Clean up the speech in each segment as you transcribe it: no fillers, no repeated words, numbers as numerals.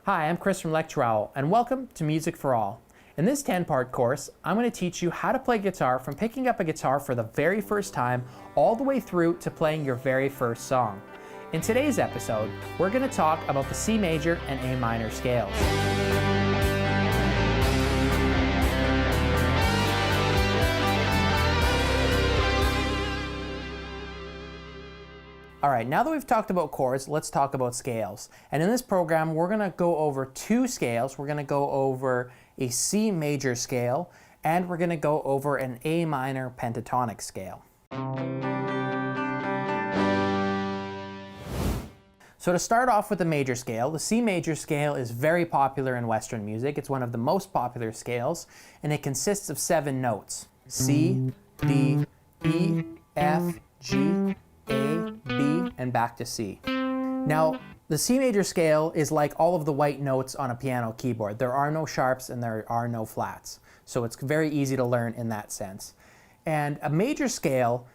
Hi, I'm Chris from Lecture Owl, and welcome to Music for All. In this 10-part course, I'm going to teach you how to play guitar from picking up a guitar for the very first time all the way through to playing your very first song. In today's episode, we're going to talk about the C major and A minor scales. Alright, now that we've talked about chords, let's talk about scales. And in this program, we're going to go over two scales. We're going to go over a C major scale, and we're going to go over an A minor pentatonic scale. So to start off with the major scale, the C major scale is very popular in Western music. It's one of the most popular scales, and it consists of 7 notes. C, D, E, F, G, A, B, and back to C. Now, the C major scale is like all of the white notes on a piano keyboard. There are no sharps and there are no flats. So it's very easy to learn in that sense. And a major scale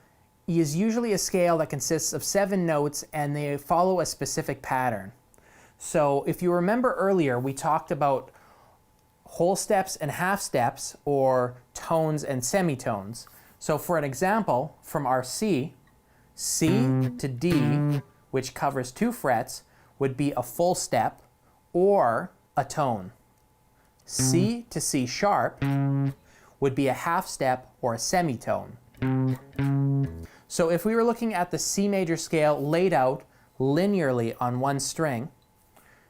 is usually a scale that consists of 7 notes and they follow a specific pattern. So if you remember earlier, we talked about whole steps and half steps, or tones and semitones. So for an example, from our C to D, which covers 2 frets, would be a full step or a tone. C to C sharp would be a half step or a semitone. So if we were looking at the C major scale laid out linearly on one string,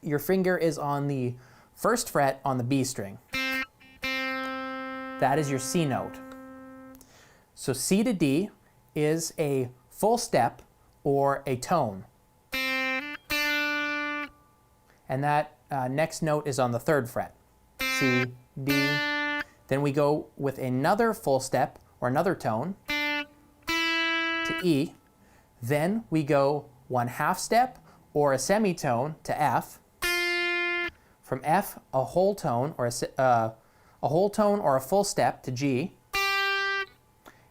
your finger is on the first fret on the B string. That is your C note. So C to D is a full step or a tone. And that next note is on the 3rd fret. C, D. Then we go with another full step or another tone to E. Then we go 1 half step or a semitone to F. From F, a whole tone or a full step to G.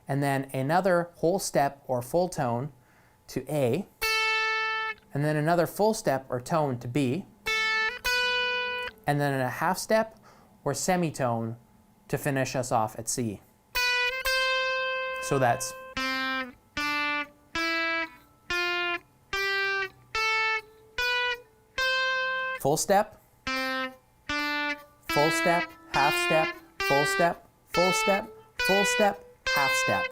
And then another whole step or full tone to A, and then another full step or tone to B, and then a half step or semitone to finish us off at C. So that's full step, half step, full step, full step, full step, half step.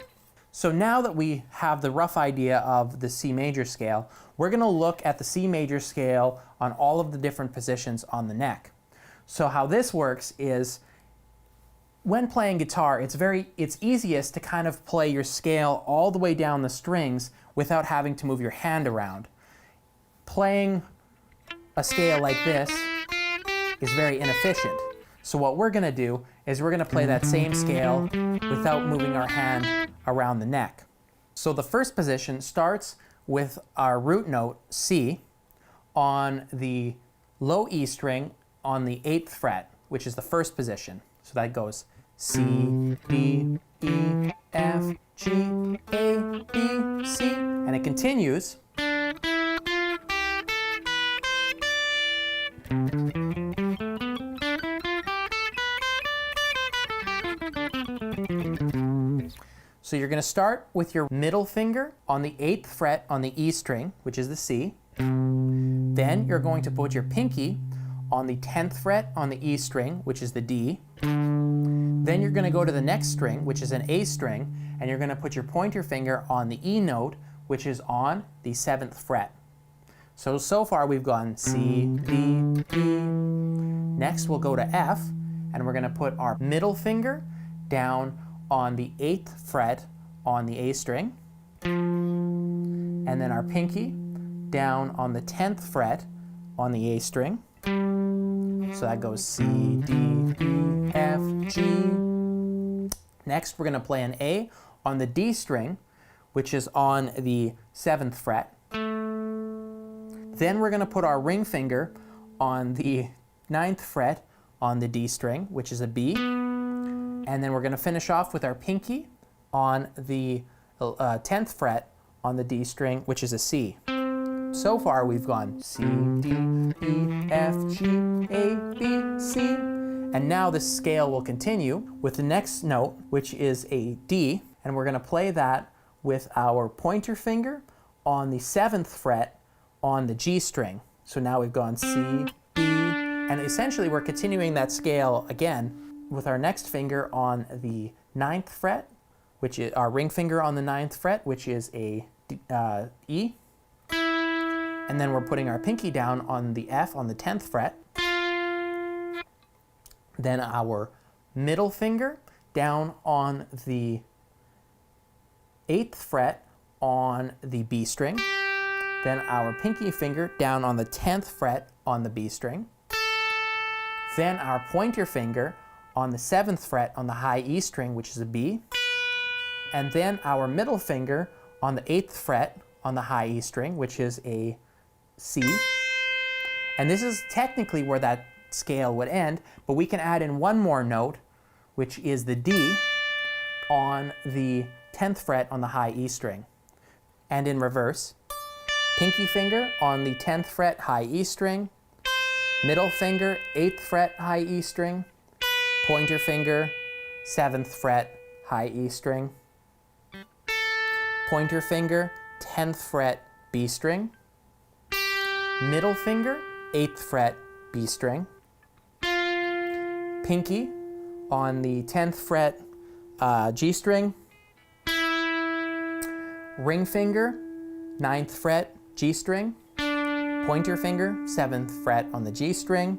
So now that we have the rough idea of the C major scale, we're going to look at the C major scale on all of the different positions on the neck. So how this works is, when playing guitar, it's easiest to kind of play your scale all the way down the strings without having to move your hand around. Playing a scale like this is very inefficient. So what we're going to do is we're going to play that same scale without moving our hand around the neck. So the first position starts with our root note C on the low E string on the 8th fret, which is the first position. So that goes C, D, E, F, G, A, B, C, and it continues . So you're going to start with your middle finger on the 8th fret on the E string, which is the C. Then you're going to put your pinky on the 10th fret on the E string, which is the D. Then you're going to go to the next string, which is an A string, and you're going to put your pointer finger on the E note, which is on the 7th fret. So far we've gone C, D, E. Next we'll go to F, and we're going to put our middle finger down on the 8th fret on the A string, and then our pinky down on the 10th fret on the A string. So that goes C, D, E, F, G. Next we're going to play an A on the D string, which is on the 7th fret. Then we're going to put our ring finger on the 9th fret on the D string, which is a B. And then we're going to finish off with our pinky on the 10th fret on the D string, which is a C. So far we've gone C, D, E, F, G, A, B, C. And now this scale will continue with the next note, which is a D, and we're going to play that with our pointer finger on the 7th fret on the G string. So now we've gone C, E, and essentially we're continuing that scale again with our next finger on the 9th fret, which is our ring finger on the 9th fret, which is a E. And then we're putting our pinky down on the F on the 10th fret. Then our middle finger down on the 8th fret on the B string. Then our pinky finger down on the 10th fret on the B string. Then our pointer finger on the 7th fret on the high E string, which is a B. And then our middle finger on the 8th fret on the high E string, which is a C. And this is technically where that scale would end, but we can add in one more note, which is the D on the 10th fret on the high E string. And in reverse, pinky finger on the 10th fret high E string, middle finger 8th fret high E string, pointer finger 7th fret high E string, pointer finger 10th fret B string, middle finger 8th fret B string, pinky on the 10th fret G string, ring finger 9th fret G string, pointer finger 7th fret on the G string,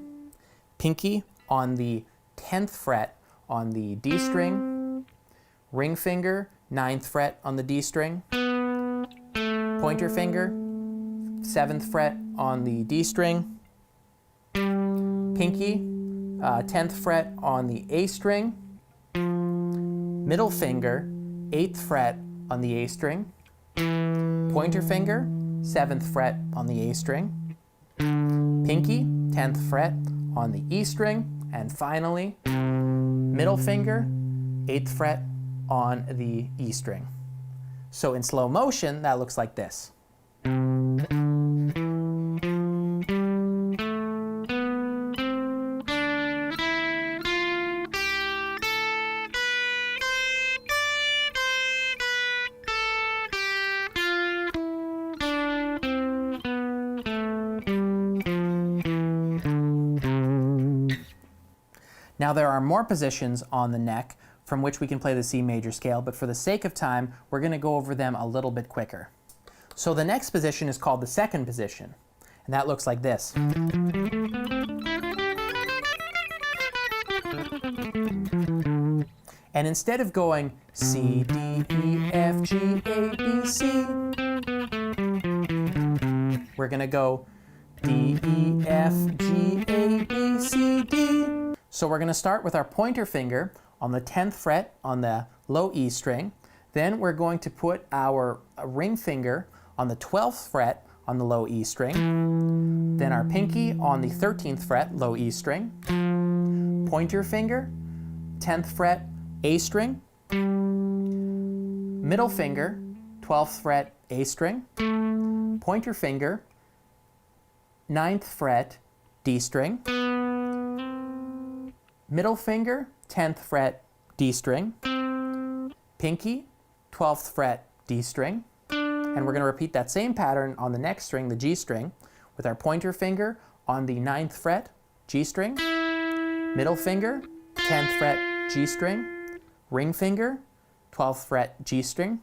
pinky on the 10th fret on the D string, ring finger 9th fret on the D string, pointer finger 7th fret on the D string, pinky 10th fret on the A string, middle finger 8th fret on the A string, pointer finger 7th fret on the A string, pinky 10th fret on the E string, and finally middle finger 8th fret on the E string. So in slow motion, that looks like this. Now there are more positions on the neck from which we can play the C major scale, but for the sake of time, we're going to go over them a little bit quicker. So the next position is called the second position, and that looks like this. And instead of going C, D, E, F, G, A, B, C, we're going to go D, E, F, G, A, B, C, D. So we're going to start with our pointer finger on the 10th fret on the low E string. Then we're going to put our ring finger on the 12th fret on the low E string. Then our pinky on the 13th fret, low E string. Pointer finger, 10th fret, A string. Middle finger, 12th fret, A string. Pointer finger, 9th fret, D string. Middle finger, 10th fret, D string. Pinky, 12th fret, D string. And we're going to repeat that same pattern on the next string, the G string, with our pointer finger on the 9th fret, G string. Middle finger, 10th fret, G string. Ring finger, 12th fret, G string.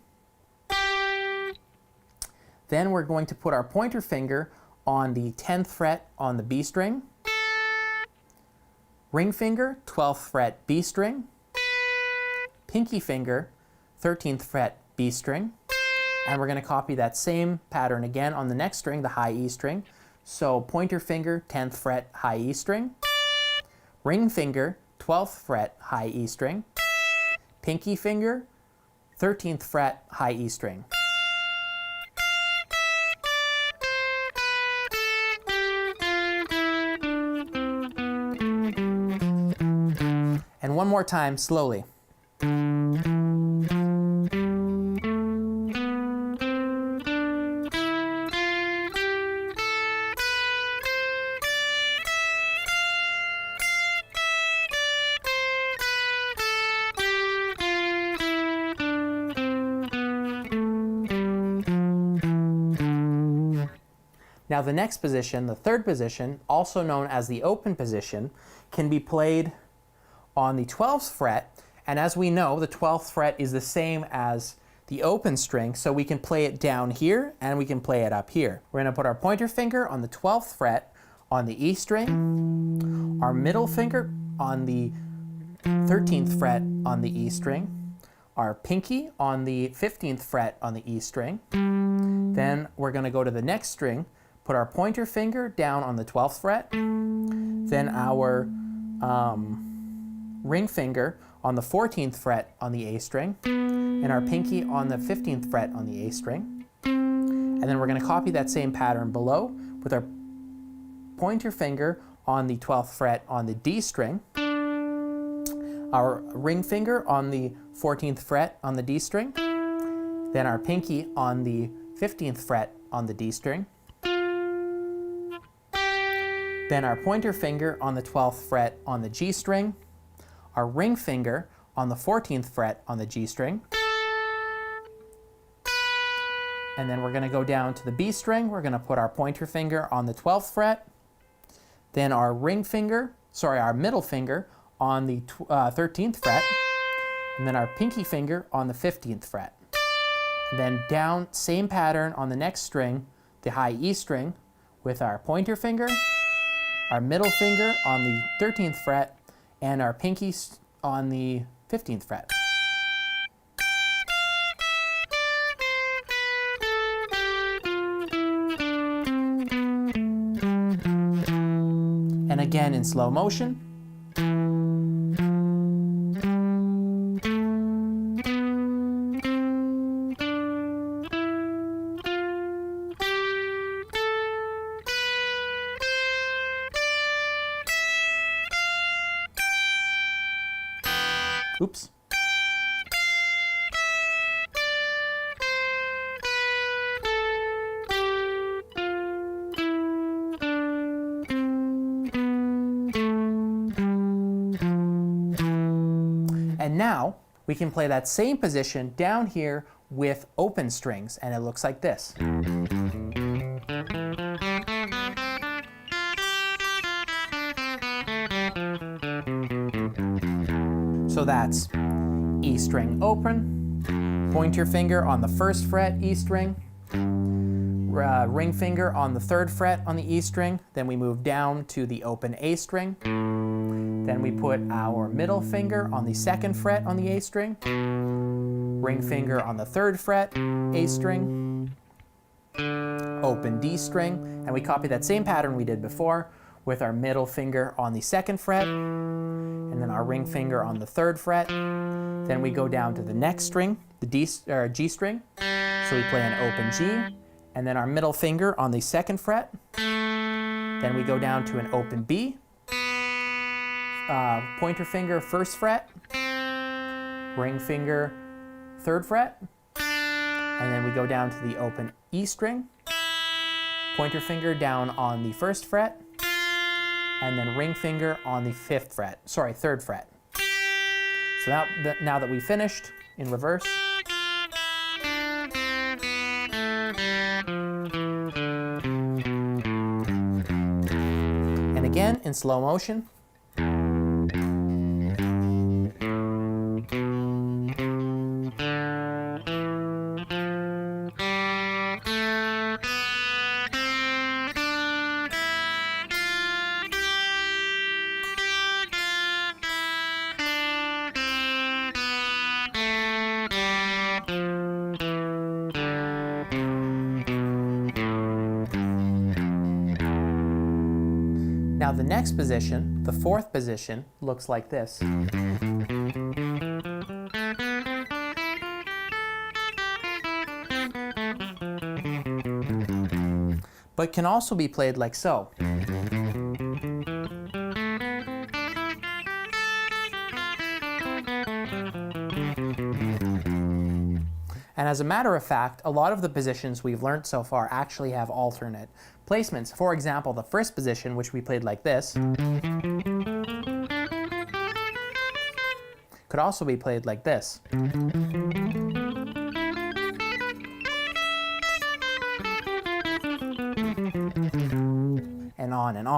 Then we're going to put our pointer finger on the 10th fret on the B string. Ring finger, 12th fret, B string. Pinky finger, 13th fret, B string. And we're going to copy that same pattern again on the next string, the high E string. So pointer finger, 10th fret, high E string. Ring finger, 12th fret, high E string. Pinky finger, 13th fret, high E string. And one more time, slowly. Now the next position, the third position, also known as the open position, can be played on the 12th fret, and as we know, the 12th fret is the same as the open string, so we can play it down here and we can play it up here. We're going to put our pointer finger on the 12th fret on the E string, our middle finger on the 13th fret on the E string, our pinky on the 15th fret on the E string. Then we're going to go to the next string, put our pointer finger down on the 12th fret, then our ring finger on the 14th fret on the A string, and our pinky on the 15th fret on the A string. And then we're going to copy that same pattern below with our pointer finger on the 12th fret on the D string, our ring finger on the 14th fret on the D string, then our pinky on the 15th fret on the D string, then our pointer finger on the 12th fret on the G string, our ring finger on the 14th fret on the G string, and then we're going to go down to the B string. We're going to put our pointer finger on the 12th fret, then our our middle finger on the 13th fret, and then our pinky finger on the 15th fret. And then down, same pattern on the next string, the high E string, with our pointer finger, our middle finger on the 13th fret, and our pinky on the 15th fret. And again in slow motion. Oops. And now we can play that same position down here with open strings, and it looks like this. So that's E string open, pointer finger on the 1st fret E string, ring finger on the 3rd fret on the E string, then we move down to the open A string, then we put our middle finger on the 2nd fret on the A string, ring finger on the 3rd fret, A string, open D string, and we copy that same pattern we did before with our middle finger on the 2nd fret, and then our ring finger on the 3rd fret. Then we go down to the next string, the G string, so we play an open G, and then our middle finger on the 2nd fret. Then we go down to an open B, pointer finger 1st fret, ring finger 3rd fret, and then we go down to the open E string, pointer finger down on the 1st fret, and then ring finger on the 3rd fret. So now that we've finished in reverse, and again in slow motion. Now the next position, the 4th position, looks like this. But can also be played like so. And as a matter of fact, a lot of the positions we've learned so far actually have alternate placements. For example, the first position, which we played like this, could also be played like this.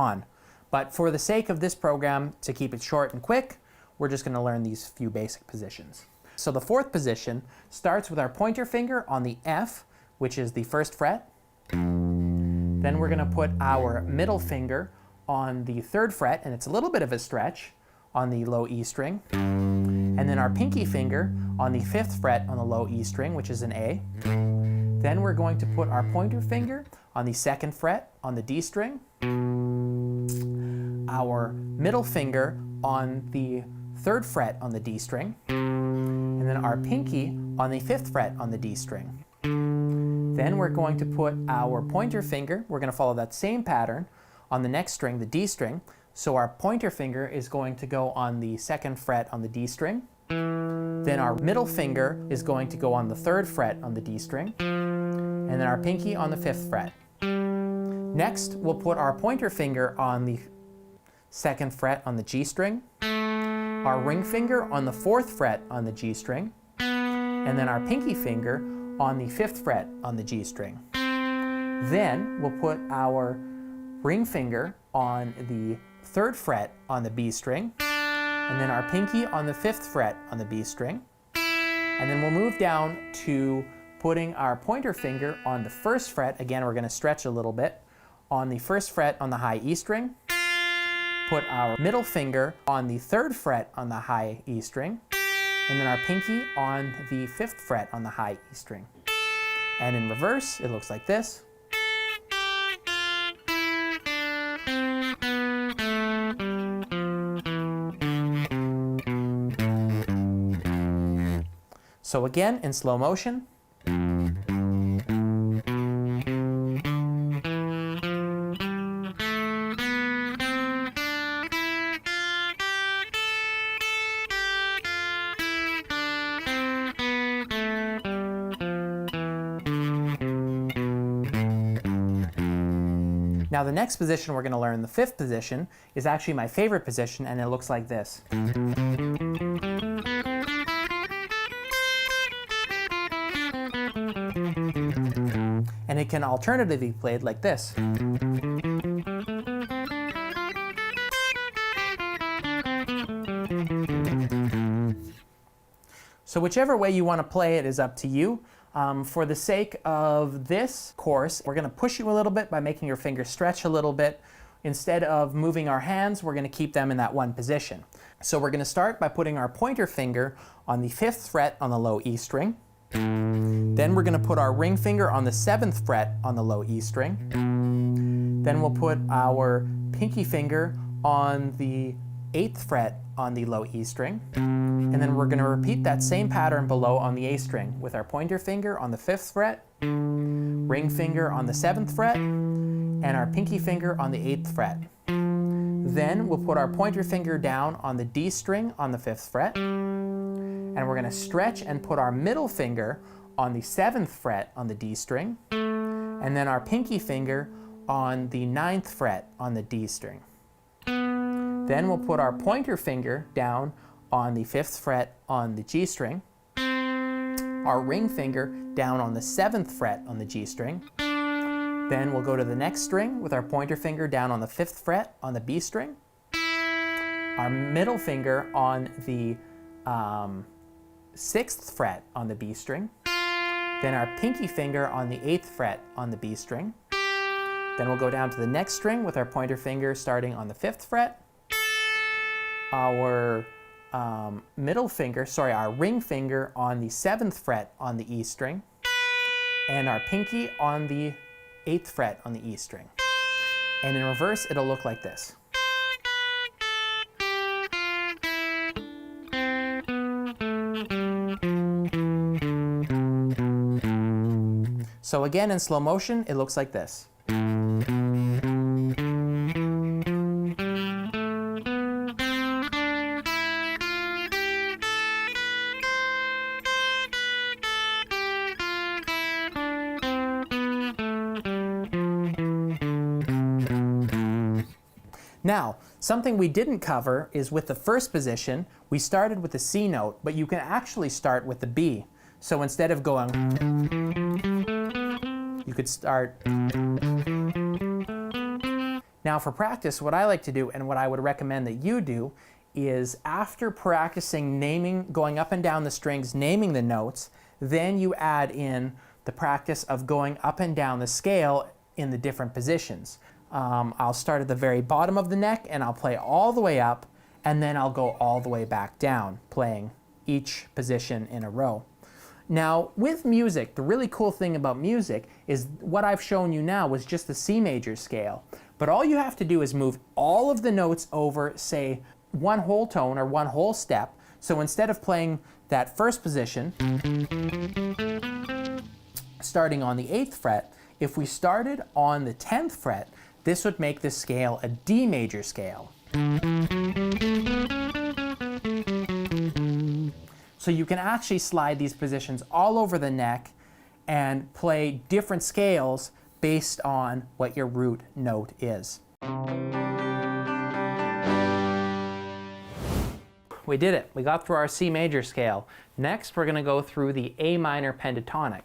on. But for the sake of this program, to keep it short and quick, we're just going to learn these few basic positions. So the fourth position starts with our pointer finger on the F, which is the first fret. Then we're going to put our middle finger on the third fret, and it's a little bit of a stretch, on the low E string. And then our pinky finger on the fifth fret on the low E string, which is an A. Then we're going to put our pointer finger on the second fret on the D string. Our middle finger on the third fret on the D string. And then our pinky on the fifth fret on the D string. Then we're going to put our pointer finger, we're going to follow that same pattern, on the next string, the D string. So our pointer finger is going to go on the second fret on the D string. Then our middle finger is going to go on the third fret on the D string. And then our pinky on the fifth fret. Next, we'll put our pointer finger on the second fret on the G string. Our ring finger on the fourth fret on the G string. And then our pinky finger on the fifth fret on the G string. Then we'll put our ring finger on the third fret on the B string, and then our pinky on the fifth fret on the B string. And then we'll move down to putting our pointer finger on the first fret. Again, we're going to stretch a little bit. On the first fret on the high E string. Put our middle finger on the third fret on the high E string. And then our pinky on the fifth fret on the high E string. And in reverse, it looks like this. So again, in slow motion. Now the next position we're going to learn, the fifth position, is actually my favorite position, and it looks like this. And it can alternatively be played like this. So whichever way you want to play it is up to you. For the sake of this course, we're going to push you a little bit by making your fingers stretch a little bit. Instead of moving our hands, we're going to keep them in that one position. So we're going to start by putting our pointer finger on the fifth fret on the low E string. Then we're going to put our ring finger on the seventh fret on the low E string. Then we'll put our pinky finger on the eighth fret on the low E string. And then we're going to repeat that same pattern below on the A string with our pointer finger on the fifth fret, ring finger on the seventh fret, and our pinky finger on the eighth fret. Then we'll put our pointer finger down on the D string on the fifth fret, and we're going to stretch and put our middle finger on the seventh fret on the D string, and then our pinky finger on the ninth fret on the D string. Then we'll put our pointer finger down on the fifth fret on the G string, our ring finger down on the seventh fret on the G string. Then we'll go to the next string with our pointer finger down on the fifth fret on the B string, our middle finger on the sixth fret on the B string, then our pinky finger on the eighth fret on the B string. Then we'll go down to the next string with our pointer finger starting on the fifth fret, our our ring finger on the seventh fret on the E string, and our pinky on the eighth fret on the E string. And in reverse, it'll look like this. So again, in slow motion, it looks like this. Now, something we didn't cover is with the first position, we started with the C note, but you can actually start with the B. So instead of going, you could start. Now for practice, what I like to do and what I would recommend that you do is after practicing going up and down the strings, naming the notes, then you add in the practice of going up and down the scale in the different positions. I'll start at the very bottom of the neck and I'll play all the way up, and then I'll go all the way back down, playing each position in a row. Now with music, the really cool thing about music is what I've shown you now was just the C major scale. But all you have to do is move all of the notes over, say, one whole tone or one whole step. So instead of playing that first position, starting on the 8th fret, if we started on the 10th fret, this would make this scale a D major scale. So you can actually slide these positions all over the neck and play different scales based on what your root note is. We did it. We got through our C major scale. Next, we're going to go through the A minor pentatonic.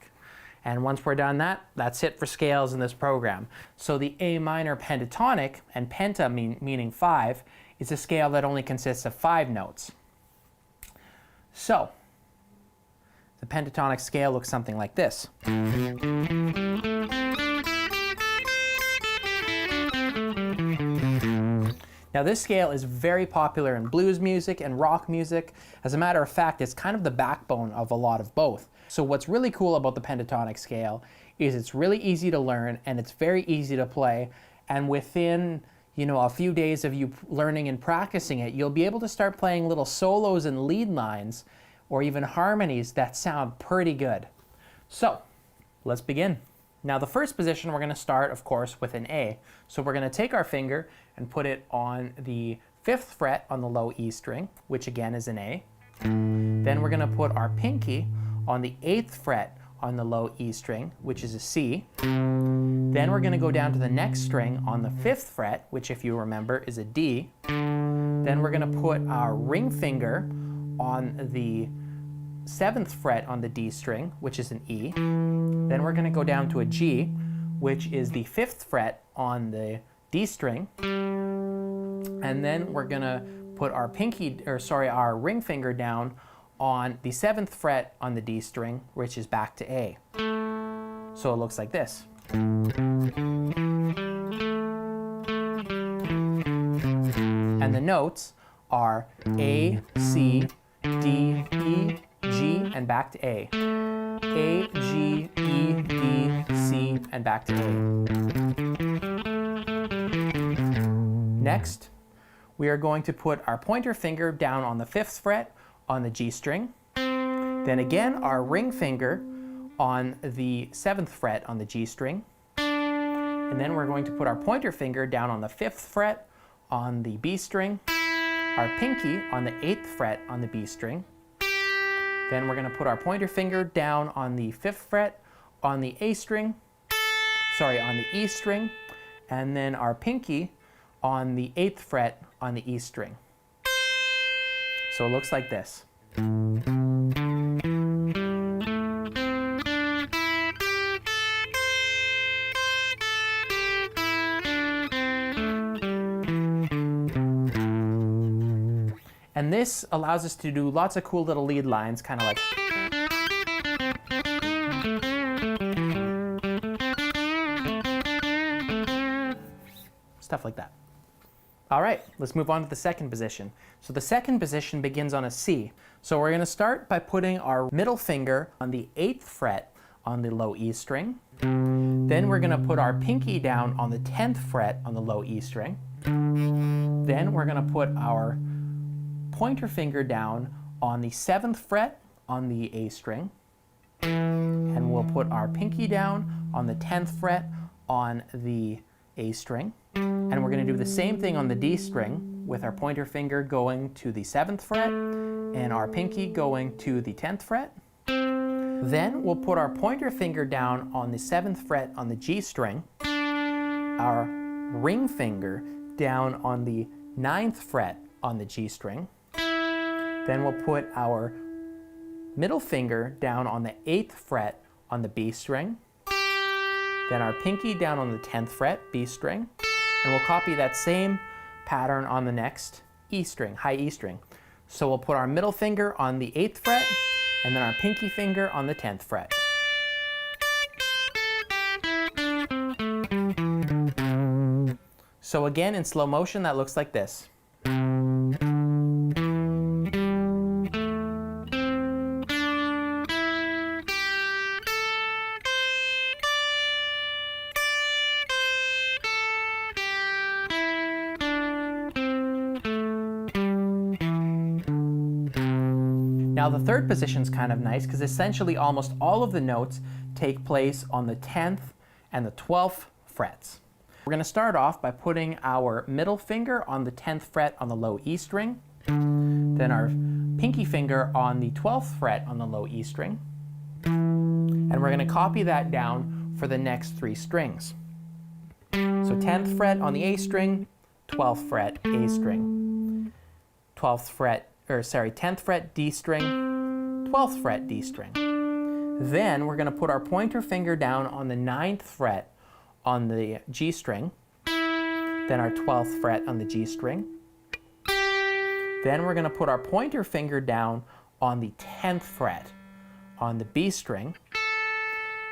And once we're done that's it for scales in this program. So the A minor pentatonic, and penta meaning 5, is a scale that only consists of 5 notes. So the pentatonic scale looks something like this. Now this scale is very popular in blues music and rock music. As a matter of fact, it's kind of the backbone of a lot of both. So what's really cool about the pentatonic scale is it's really easy to learn and it's very easy to play. And within, a few days of you learning and practicing it, you'll be able to start playing little solos and lead lines or even harmonies that sound pretty good. So let's begin. Now the first position we're going to start, of course, with an A. So we're going to take our finger and put it on the 5th fret on the low E string, which again is an A. Then we're going to put our pinky on the 8th fret on the low E string, which is a C. Then we're going to go down to the next string on the 5th fret, which if you remember is a D. Then we're going to put our ring finger on the 7th fret on the D string, which is an E. Then we're going to go down to a G, which is the 5th fret on the D string. And then we're going to put our our ring finger down on the 7th fret on the D string, which is back to A. So it looks like this. And the notes are A, C, D, E, G, and back to A. A, G, E, D, C, and back to A. Next, we are going to put our pointer finger down on the 5th fret on the G string. Then again, our ring finger on the 7th fret on the G string. And then we're going to put our pointer finger down on the 5th fret on the B string. Our pinky on the 8th fret on the B string. Then we're going to put our pointer finger down on the 5th fret on the A string, on the E string, and then our pinky on the 8th fret on the E string. So it looks like this. And this allows us to do lots of cool little lead lines, kind of like. Stuff like that. All right, let's move on to the second position. So the second position begins on a C. So we're going to start by putting our middle finger on the 8th fret on the low E string. Then we're going to put our pinky down on the 10th fret on the low E string. Then we're going to put our pointer finger down on the 7th fret on the A string. And we'll put our pinky down on the 10th fret on the A string. And we're going to do the same thing on the D string with our pointer finger going to the 7th fret and our pinky going to the 10th fret. Then we'll put our pointer finger down on the 7th fret on the G string, our ring finger down on the 9th fret on the G string. Then we'll put our middle finger down on the 8th fret on the B string. Then our pinky down on the 10th fret, B string. And we'll copy that same pattern on the next E string, high E string. So we'll put our middle finger on the 8th fret and then our pinky finger on the 10th fret. So again, in slow motion, that looks like this. Now the third position is kind of nice because essentially almost all of the notes take place on the 10th and the 12th frets. We're going to start off by putting our middle finger on the 10th fret on the low E string, then our pinky finger on the 12th fret on the low E string, and we're going to copy that down for the next 3 strings. So 10th fret on the A string, 12th fret A string, 10th fret D string, 12th fret D string. Then we're going to put our pointer finger down on the 9th fret on the G string, then our 12th fret on the G string. Then we're going to put our pointer finger down on the 10th fret on the B string,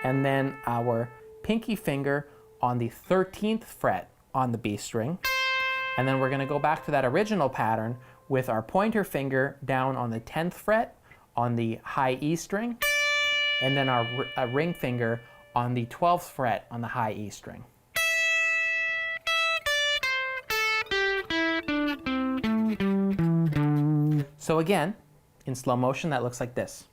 and then our pinky finger on the 13th fret on the B string. And then we're going to go back to that original pattern with our pointer finger down on the 10th fret on the high E string, and then our ring finger on the 12th fret on the high E string. So again, in slow motion, that looks like this.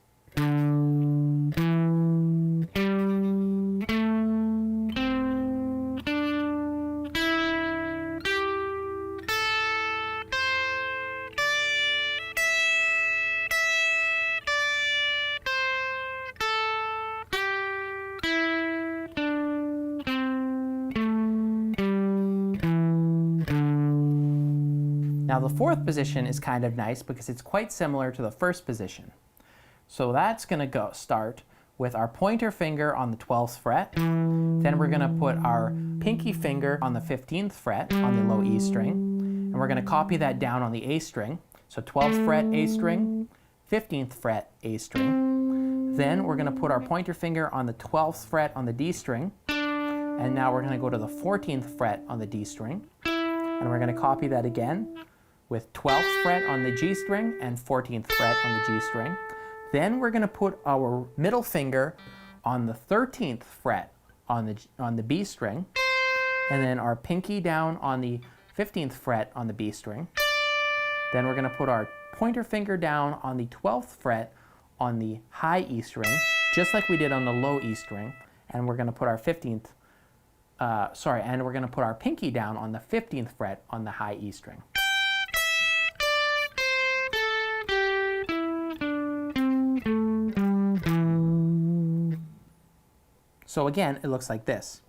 Now the fourth position is kind of nice because it's quite similar to the first position. So that's going to start with our pointer finger on the 12th fret. Then we're going to put our pinky finger on the 15th fret on the low E string. And we're going to copy that down on the A string. So 12th fret A string, 15th fret A string. Then we're going to put our pointer finger on the 12th fret on the D string. And now we're going to go to the 14th fret on the D string. And we're going to copy that again with 12th fret on the G string and 14th fret on the G string. Then we're going to put our middle finger on the 13th fret on the B string, and then our pinky down on the 15th fret on the B string. Then we're going to put our pointer finger down on the 12th fret on the high E string, just like we did on the low E string, and we're going to put our and we're going to put our pinky down on the 15th fret on the high E string. So again, it looks like this.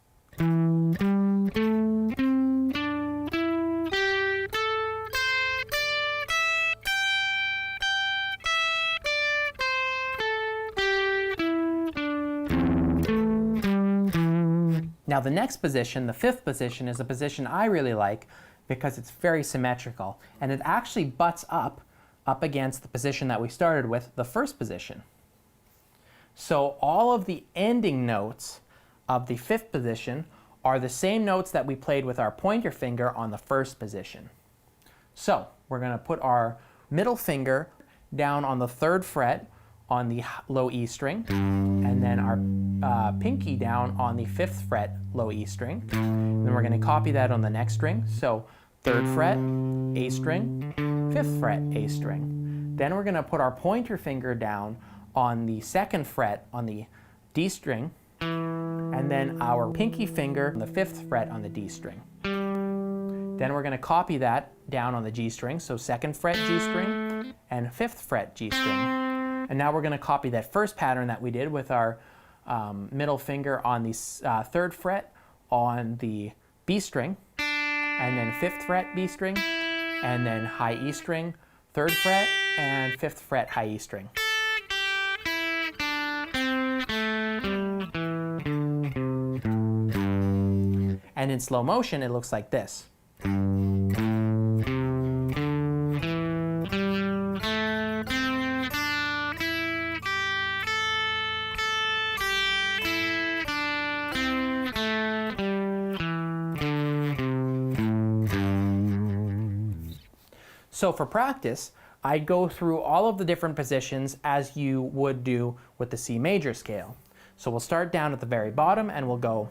Now the next position, the fifth position, is a position I really like because it's very symmetrical, and it actually butts up against the position that we started with, the first position. So all of the ending notes of the fifth position are the same notes that we played with our pointer finger on the first position. So we're going to put our middle finger down on the 3rd fret on the low E string, and then our pinky down on the 5th fret low E string. And then we're going to copy that on the next string. So 3rd fret, A string, 5th fret, A string. Then we're going to put our pointer finger down on the 2nd fret on the D string, and then our pinky finger on the 5th fret on the D string. Then we're going to copy that down on the G string, so 2nd fret G string and 5th fret G string. And now we're going to copy that first pattern that we did with our middle finger on the 3rd fret on the B string, and then 5th fret B string, and then high E string, 3rd fret, and 5th fret high E string. And And in slow motion, it looks like this. So for practice, I'd go through all of the different positions as you would do with the C major scale. So we'll start down at the very bottom and we'll go.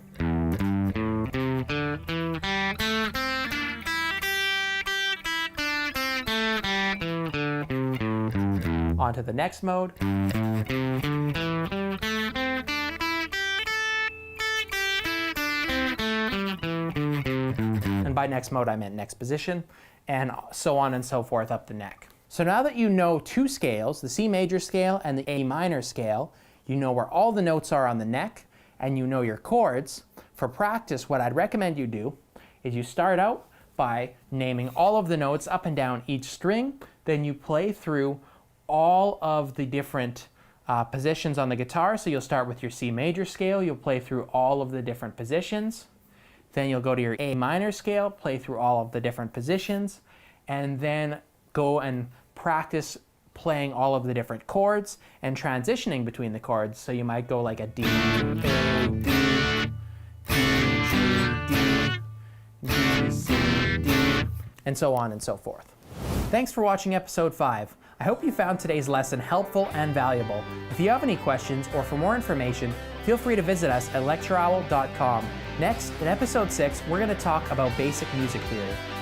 On to the next mode. And by next mode, I meant next position, and so on and so forth up the neck. So now that you know two scales, the C major scale and the A minor scale, you know where all the notes are on the neck, and you know your chords. For practice, what I'd recommend you do is you start out by naming all of the notes up and down each string, then you play through all of the different positions on the guitar. So you'll start with your C major scale, you'll play through all of the different positions. Then you'll go to your A minor scale, play through all of the different positions, and then go and practice playing all of the different chords and transitioning between the chords. So you might go like a D, A, D, G, D, C, D, and so on and so forth. Thanks for watching episode 5. I hope you found today's lesson helpful and valuable. If you have any questions or for more information, feel free to visit us at lectureowl.com. Next, in episode 6, we're going to talk about basic music theory.